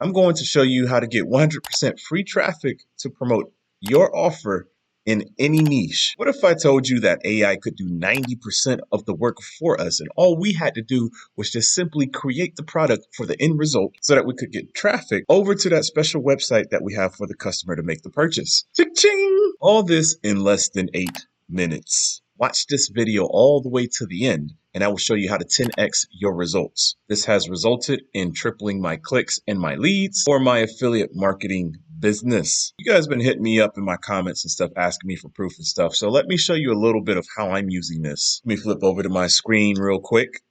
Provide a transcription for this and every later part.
I'm going to show you how to get 100% free traffic to promote your offer in any niche. What if I told you that AI could do 90% of the work for us and all we had to do was just simply create the product for the end result so that we could get traffic over to that special website that we have for the customer to make the purchase? Cha-ching! All this in less than 8 minutes. Watch this video all the way to the end, and I will show you how to 10x your results. This has resulted in tripling my clicks and my leads for my affiliate marketing business. You guys have been hitting me up in my comments and stuff, asking me for proof and stuff. So let me show you a little bit of how I'm using this. Let me flip over to my screen real quick.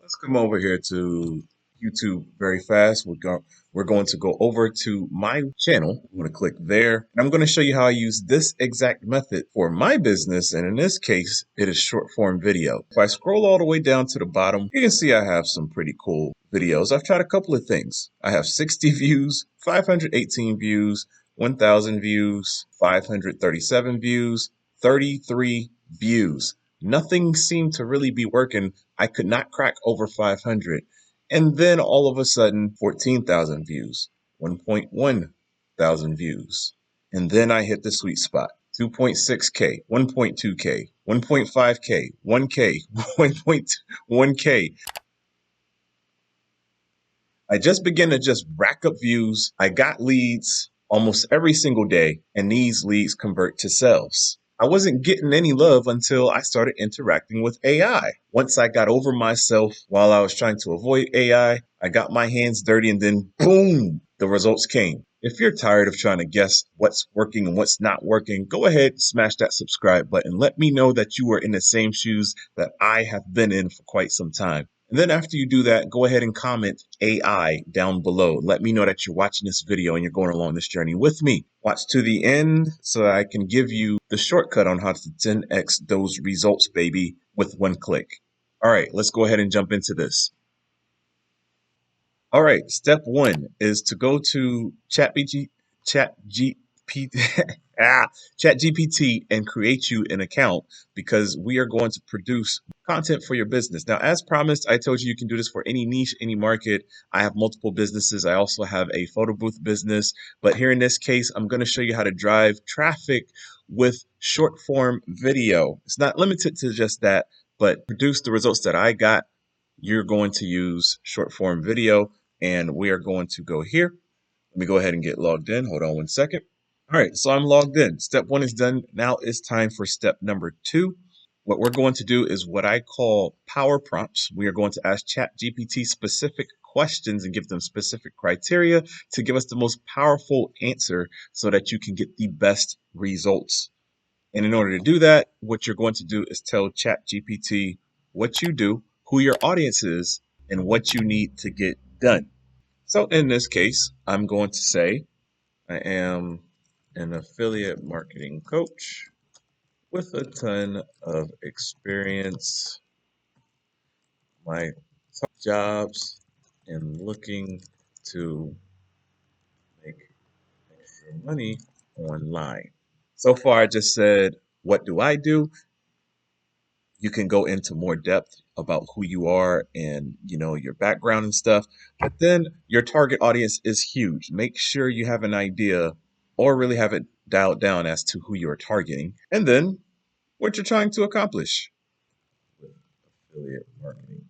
Let's come over here to YouTube very fast. We're going to go over to my channel. I'm going to click there. And I'm going to show you how I use this exact method for my business. And in this case, it is short form video. If I scroll all the way down to the bottom, you can see I have some pretty cool videos. I've tried a couple of things. I have 60 views, 518 views, 1,000 views, 537 views, 33 views. Nothing seemed to really be working. I could not crack over 500. And then all of a sudden, 14,000 views, 1.1 thousand views. And then I hit the sweet spot. 2.6K, 1.2K, 1.5K, 1K, 1.1K. I just began to just rack up views. I got leads almost every single day, and these leads convert to sales. I wasn't getting any love until I started interacting with AI. Once I got over myself while I was trying to avoid AI, I got my hands dirty and then boom, the results came. If you're tired of trying to guess what's working and what's not working, go ahead and smash that subscribe button. Let me know that you are in the same shoes that I have been in for quite some time. And then after you do that, go ahead and comment AI down below. Let me know that you're watching this video and you're going along this journey with me. Watch to the end so that I can give you the shortcut on how to 10x those results, baby, with one click. All right, let's go ahead and jump into this. All right, step one is to go to ChatGPT and create you an account because we are going to produce content for your business. Now, as promised, I told you you can do this for any niche, any market. I have multiple businesses. I also have a photo booth business, but here in this case, I'm going to show you how to drive traffic with short form video. It's not limited to just that, but produce the results that I got. You're going to use short form video, and we are going to go here. Let me go ahead and get logged in. Hold on one second. All right, so I'm logged in. Step one is done. Now it's time for step number 2. What we're going to do is what I call power prompts. We are going to ask ChatGPT specific questions and give them specific criteria to give us the most powerful answer so that you can get the best results. And in order to do that, what you're going to do is tell ChatGPT what you do, who your audience is, and what you need to get done. So in this case, I'm going to say I am an affiliate marketing coach with a ton of experience, my top jobs, and looking to make extra money online. So far, I just said, what do I do? You can go into more depth about who you are and, your background and stuff. But then your target audience is huge. Make sure you have an idea or really have it dialed down as to who you're targeting. And then what you're trying to accomplish with affiliate marketing.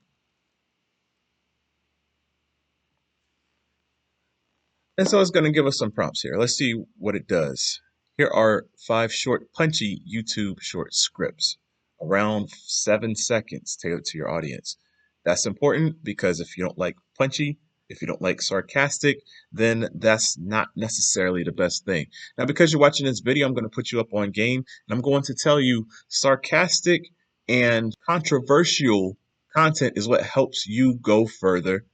And so it's going to give us some prompts here. Let's see what it does. Here are 5 short, punchy YouTube short scripts, around 7 seconds, tailored to your audience. That's important because if you don't like punchy, if you don't like sarcastic, then that's not necessarily the best thing. Now, because you're watching this video, I'm going to put you up on game, and I'm going to tell you sarcastic and controversial content is what helps you go further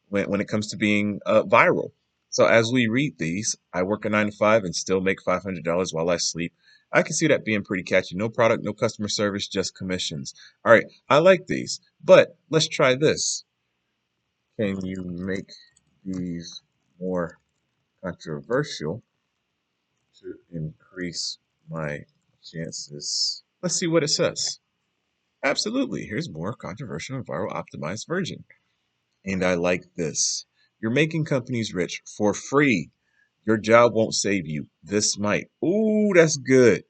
when it comes to being viral. So as we read these, I work a 9 to 5 and still make $500 while I sleep. I can see that being pretty catchy. No product, no customer service, just commissions. All right, I like these, but let's try this. Can you make these more controversial to increase my chances? Let's see what it says. Absolutely. Here's more controversial and viral optimized version. And I like this. You're making companies rich for free. Your job won't save you. This might. Ooh, that's good.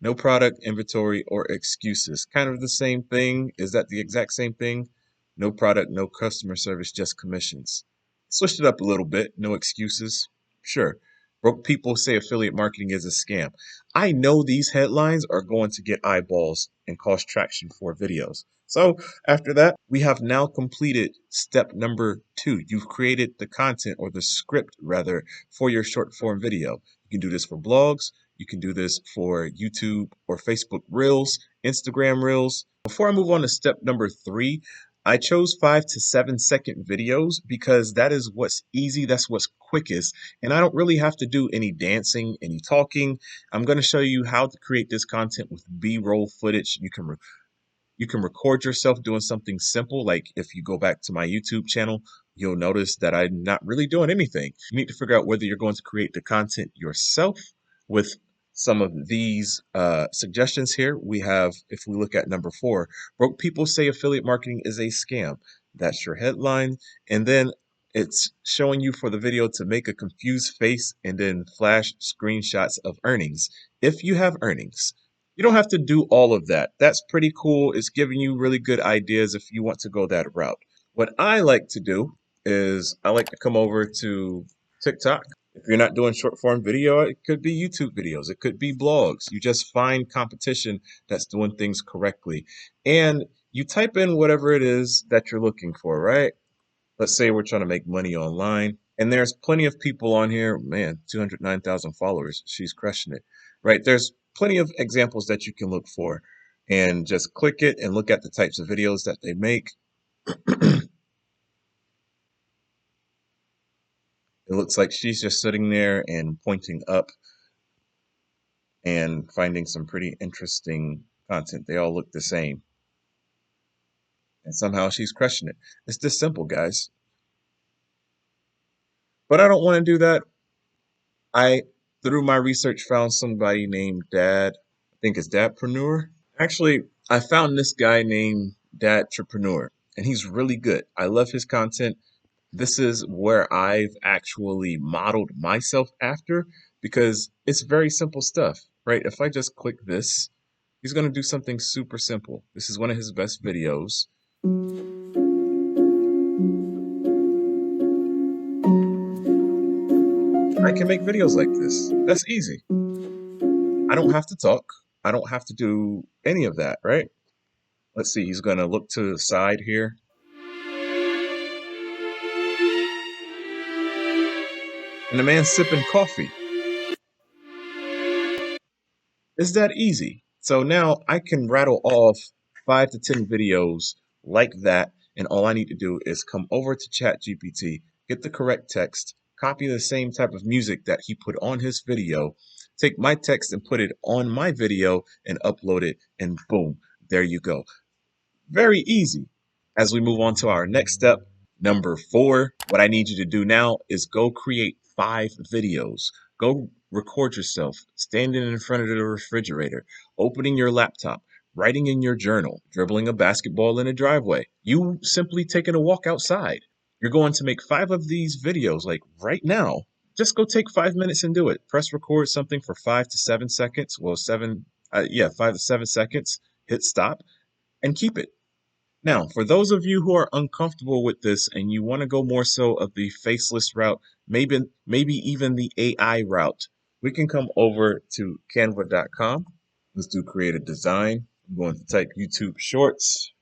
No product, inventory, or excuses. Kind of the same thing. Is that the exact same thing? No product, no customer service, just commissions. Switched it up a little bit. No excuses. Sure. Broke people say affiliate marketing is a scam. I know these headlines are going to get eyeballs and cause traction for videos. So after that, we have now completed step number 2. You've created the content or the script rather for your short form video. You can do this for blogs. You can do this for YouTube or Facebook Reels, Instagram Reels. Before I move on to step number 3, I chose 5 to 7 second videos because that is what's easy, that's what's quickest, and I don't really have to do any dancing, any talking. I'm going to show you how to create this content with B-roll footage. You can record yourself doing something simple. Like if you go back to my YouTube channel, you'll notice that I'm not really doing anything. You need to figure out whether you're going to create the content yourself with some of these suggestions here. We have, if we look at number 4, broke people say affiliate marketing is a scam. That's your headline. And then it's showing you for the video to make a confused face and then flash screenshots of earnings. If you have earnings, you don't have to do all of that. That's pretty cool. It's giving you really good ideas if you want to go that route. What I like to do is I like to come over to TikTok. If you're not doing short form video, it could be YouTube videos. It could be blogs. You just find competition that's doing things correctly. And you type in whatever it is that you're looking for, right? Let's say we're trying to make money online. And there's plenty of people on here. Man, 209,000 followers. She's crushing it, right? There's plenty of examples that you can look for and just click it and look at the types of videos that they make. It looks like she's just sitting there and pointing up and finding some pretty interesting content. They all look the same. And somehow she's crushing it. It's this simple, guys. But I don't want to do that. I, through my research, found somebody named Dad. I think it's Dadpreneur. Actually, I found this guy named Dadtrepreneur, and he's really good. I love his content. This is where I've actually modeled myself after because it's very simple stuff, right? If I just click this, he's going to do something super simple. This is one of his best videos. I can make videos like this. That's easy. I don't have to talk. I don't have to do any of that, right? Let's see, he's going to look to the side here. And the man's sipping coffee. It's that easy. So now I can rattle off 5 to 10 videos like that. And all I need to do is come over to ChatGPT, get the correct text, copy the same type of music that he put on his video, take my text and put it on my video and upload it. And boom, there you go. Very easy. As we move on to our next step, number 4, what I need you to do now is go create 5 videos. Go record yourself standing in front of the refrigerator, opening your laptop, writing in your journal, dribbling a basketball in a driveway. You simply taking a walk outside. You're going to make 5 of these videos like right now. Just go take 5 minutes and do it. Press record something for 5 to 7 seconds. Well, 5 to 7 seconds. Hit stop and keep it. Now, for those of you who are uncomfortable with this and you want to go more so of the faceless route, maybe even the AI route, we can come over to canva.com. Let's do create a design. I'm going to type YouTube Shorts.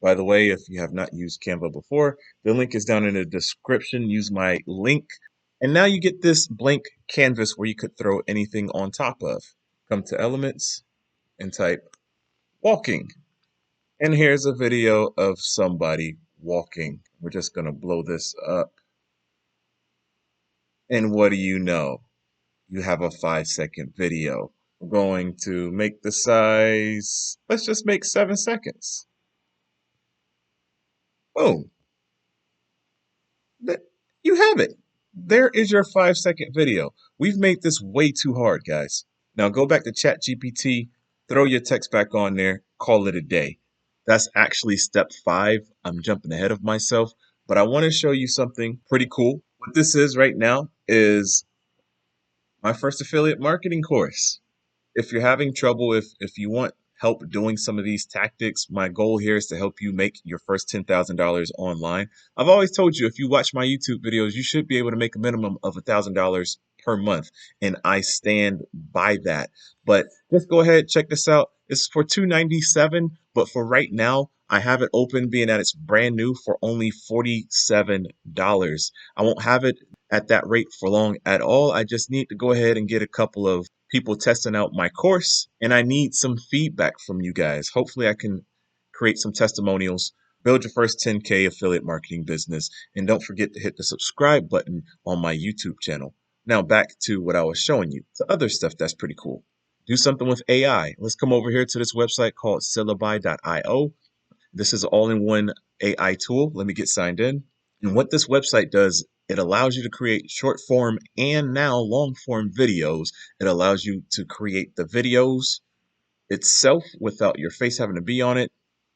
By the way, if you have not used Canva before, the link is down in the description. Use my link. And now you get this blank canvas where you could throw anything on top of. Come to Elements and type walking. And here's a video of somebody walking. We're just going to blow this up. And what do you know? You have a 5-second video. We're going to make the size, let's just make 7 seconds. Boom. You have it. There is your 5-second video. We've made this way too hard, guys. Now go back to ChatGPT, throw your text back on there, call it a day. That's actually step 5. I'm jumping ahead of myself. but I want to show you something pretty cool. What this is right now is my first affiliate marketing course. If you're having trouble, if you want help doing some of these tactics, my goal here is to help you make your first $10,000 online. I've always told you, if you watch my YouTube videos, you should be able to make a minimum of $1,000 per month, and I stand by that. But just go ahead, check this out. It's for $297, but for right now, I have it open, being that it's brand new, for only $47. I won't have it at that rate for long at all. I just need to go ahead and get a couple of people testing out my course, and I need some feedback from you guys. Hopefully I can create some testimonials, build your first 10K affiliate marketing business, and don't forget to hit the subscribe button on my YouTube channel. Now back to what I was showing you, to other stuff that's pretty cool. Do something with AI. Let's come over here to this website called Syllabi.io. This is an all-in-one AI tool. Let me get signed in. And what this website does, it allows you to create short form and now long form videos. It allows you to create the videos itself without your face having to be on it.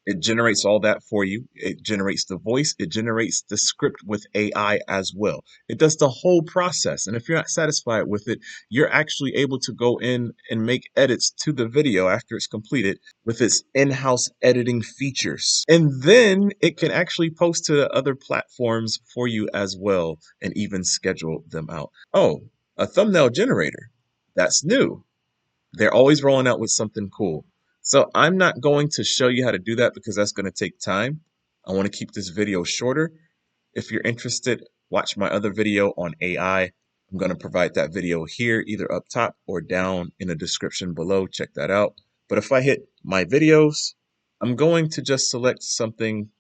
It generates all that for you. It generates the voice. It generates the script with AI as well. It does the whole process. And if you're not satisfied with it, you're actually able to go in and make edits to the video after it's completed with its in-house editing features. And then it can actually post to other platforms for you as well, and even schedule them out. Oh, a thumbnail generator. That's new. They're always rolling out with something cool. So I'm not going to show you how to do that because that's going to take time. I want to keep this video shorter. If you're interested, watch my other video on AI. I'm going to provide that video here, either up top or down in the description below. Check that out. But if I hit my videos, I'm going to just select something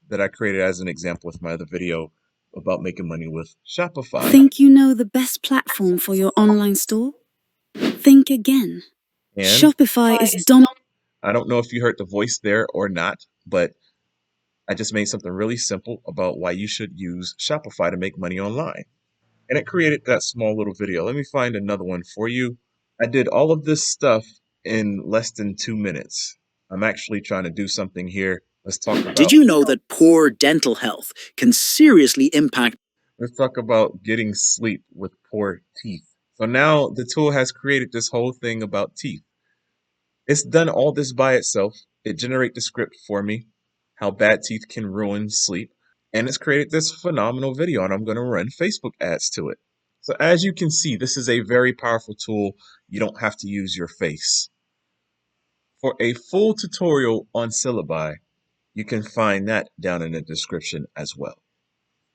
that I created as an example with my other video about making money with Shopify. Think you know the best platform for your online store? Think again. And Shopify is I don't know if you heard the voice there or not, but I just made something really simple about why you should use Shopify to make money online. And it created that small little video. Let me find another one for you. I did all of this stuff in less than 2 minutes. I'm actually trying to do something here. Let's talk about. Did you know that poor dental health can seriously impact? Let's talk about getting sleep with poor teeth. So now the tool has created this whole thing about teeth. It's done all this by itself. It generated the script for me, how bad teeth can ruin sleep. And it's created this phenomenal video, and I'm going to run Facebook ads to it. So as you can see, this is a very powerful tool. You don't have to use your face. For a full tutorial on Syllabi, you can find that down in the description as well.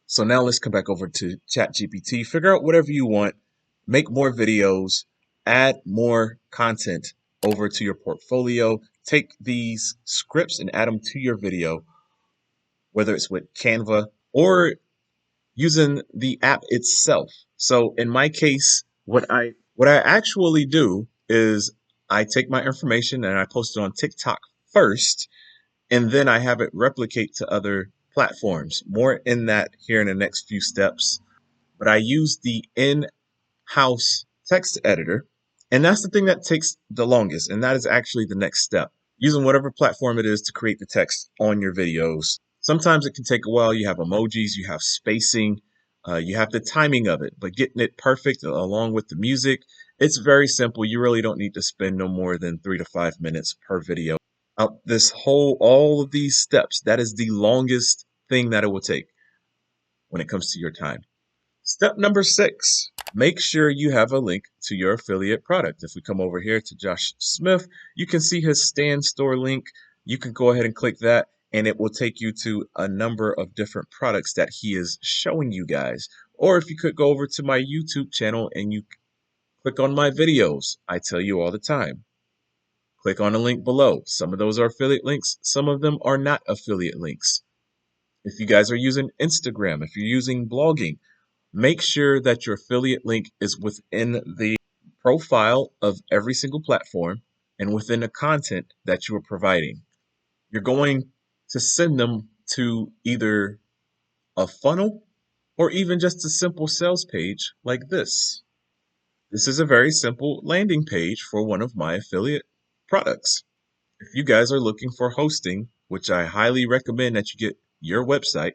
So now let's come back over to ChatGPT, figure out whatever you want, make more videos, add more content over to your portfolio, take these scripts and add them to your video, whether it's with Canva or using the app itself. So in my case, what I actually do is I take my information and I post it on TikTok first, and then I have it replicate to other platforms. More in that here in the next few steps. But I use the in-house text editor, and that's the thing that takes the longest, and that is actually the next step. Using whatever platform it is to create the text on your videos. Sometimes it can take a while. You have emojis, you have spacing, you have the timing of it, but getting it perfect along with the music, it's very simple. You really don't need to spend no more than 3 to 5 minutes per video. Out all of these steps, that is the longest thing that it will take when it comes to your time. Step number 6, make sure you have a link to your affiliate product. If we come over here to Josh Smith, you can see his Stand Store link. You can go ahead and click that, and it will take you to a number of different products that he is showing you guys. Or if you could go over to my YouTube channel and you click on my videos, I tell you all the time. Click on the link below. Some of those are affiliate links. Some of them are not affiliate links. If you guys are using Instagram, if you're using blogging, make sure that your affiliate link is within the profile of every single platform and within the content that you are providing. You're going to send them to either a funnel or even just a simple sales page like this. This is a very simple landing page for one of my affiliate products. If you guys are looking for hosting, which I highly recommend that you get your website,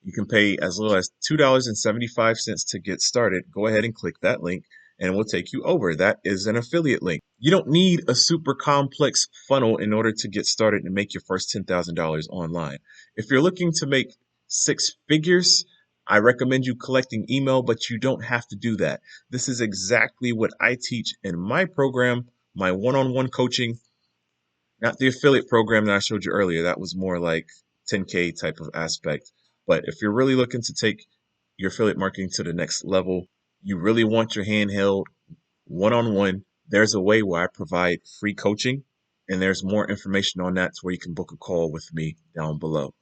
You can pay as little as $2.75 to get started. Go ahead and click that link and it will take you over. That is an affiliate link. You don't need a super complex funnel in order to get started and make your first $10,000 online. If you're looking to make six figures, I recommend you collecting email, but you don't have to do that. This is exactly what I teach in my program, my one-on-one coaching, not the affiliate program that I showed you earlier. That was more like 10K type of aspect. But if you're really looking to take your affiliate marketing to the next level, you really want your handheld one-on-one, there's a way where I provide free coaching, and there's more information on that to where you can book a call with me down below.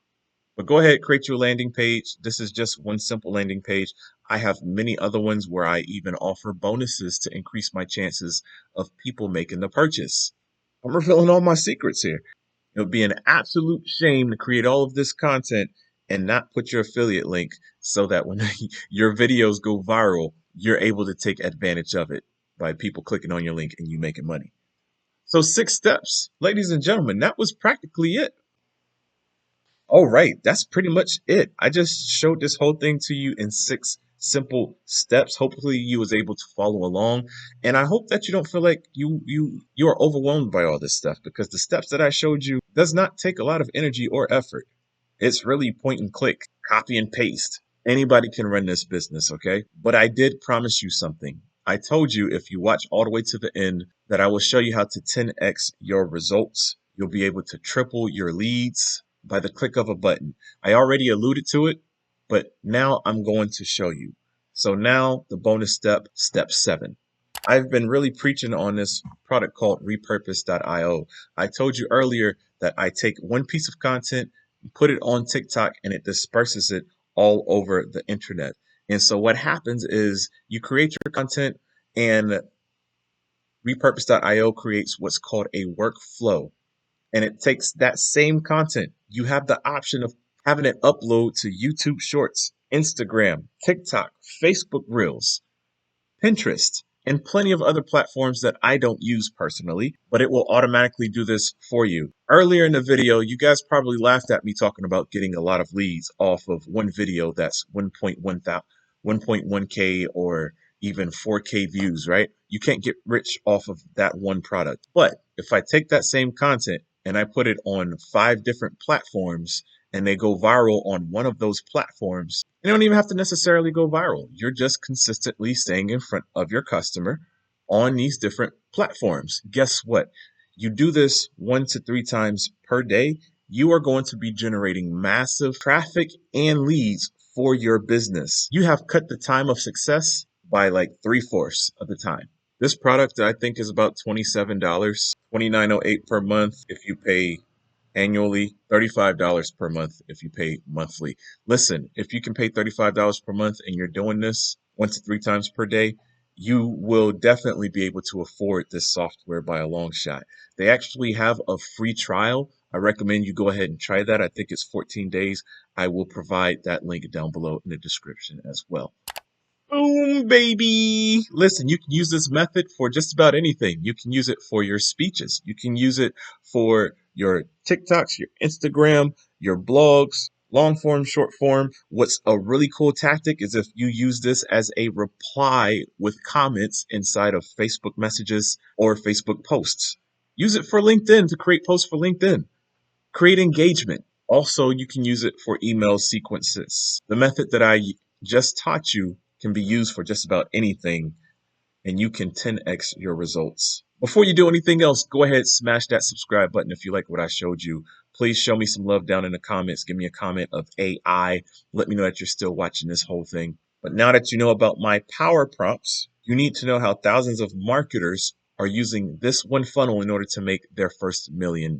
But go ahead, create your landing page. This is just one simple landing page. I have many other ones where I even offer bonuses to increase my chances of people making the purchase. I'm revealing all my secrets here. It would be an absolute shame to create all of this content and not put your affiliate link so that when your videos go viral, you're able to take advantage of it by people clicking on your link and you making money. So 6 steps, ladies and gentlemen, that was practically it. All right, that's pretty much it. I just showed this whole thing to you in 6 simple steps. Hopefully you was able to follow along, and I hope that you don't feel like you are overwhelmed by all this stuff, because the steps that I showed you does not take a lot of energy or effort. It's really point and click, copy and paste. Anybody can run this business, okay? But I did promise you something. I told you if you watch all the way to the end that I will show you how to 10x your results. You'll be able to triple your leads by the click of a button. I already alluded to it, but now I'm going to show you. So now the bonus step, step 7. I've been really preaching on this product called repurpose.io. I told you earlier that I take one piece of content, put it on TikTok, and it disperses it all over the internet. And so what happens is you create your content, and repurpose.io creates what's called a workflow. And it takes that same content. You have the option of having it upload to YouTube Shorts, Instagram, TikTok, Facebook Reels, Pinterest, and plenty of other platforms that I don't use personally, but it will automatically do this for you. Earlier in the video, you guys probably laughed at me talking about getting a lot of leads off of one video that's 1.1K or even 4K views, right? You can't get rich off of that one product. But if I take that same content and I put it on 5 different platforms and they go viral on one of those platforms, you don't even have to necessarily go viral. You're just consistently staying in front of your customer on these different platforms. Guess what? You do this 1 to 3 times per day, you are going to be generating massive traffic and leads for your business. You have cut the time of success by like 3/4 of the time. This product I think is about $27, $29.08 per month if you pay annually, $35 per month if you pay monthly. Listen, if you can pay $35 per month and you're doing this 1 to 3 times per day, you will definitely be able to afford this software by a long shot. They actually have a free trial. I recommend you go ahead and try that. I think it's 14 days. I will provide that link down below in the description as well. Boom, baby. Listen, you can use this method for just about anything. You can use it for your speeches. You can use it for your TikToks, your Instagram, your blogs, long form, short form. What's a really cool tactic is if you use this as a reply with comments inside of Facebook messages or Facebook posts. Use it for LinkedIn to create posts for LinkedIn. Create engagement. Also, you can use it for email sequences. The method that I just taught you can be used for just about anything, and you can 10x your results. Before you do anything else, go ahead, smash that subscribe button if you like what I showed you. Please show me some love down in the comments. Give me a comment of AI. Let me know that you're still watching this whole thing. But now that you know about my power prompts, you need to know how thousands of marketers are using this one funnel in order to make their first $1 million.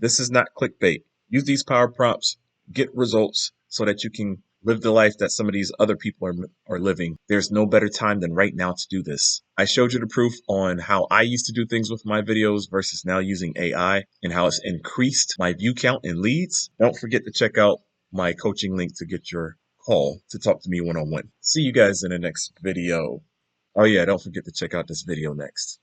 This is not clickbait. Use these power prompts, get results so that you can live the life that some of these other people are living. There's no better time than right now to do this. I showed you the proof on how I used to do things with my videos versus now using AI and how it's increased my view count and leads. Don't forget to check out my coaching link to get your call to talk to me one-on-one. See you guys in the next video. Oh yeah, don't forget to check out this video next.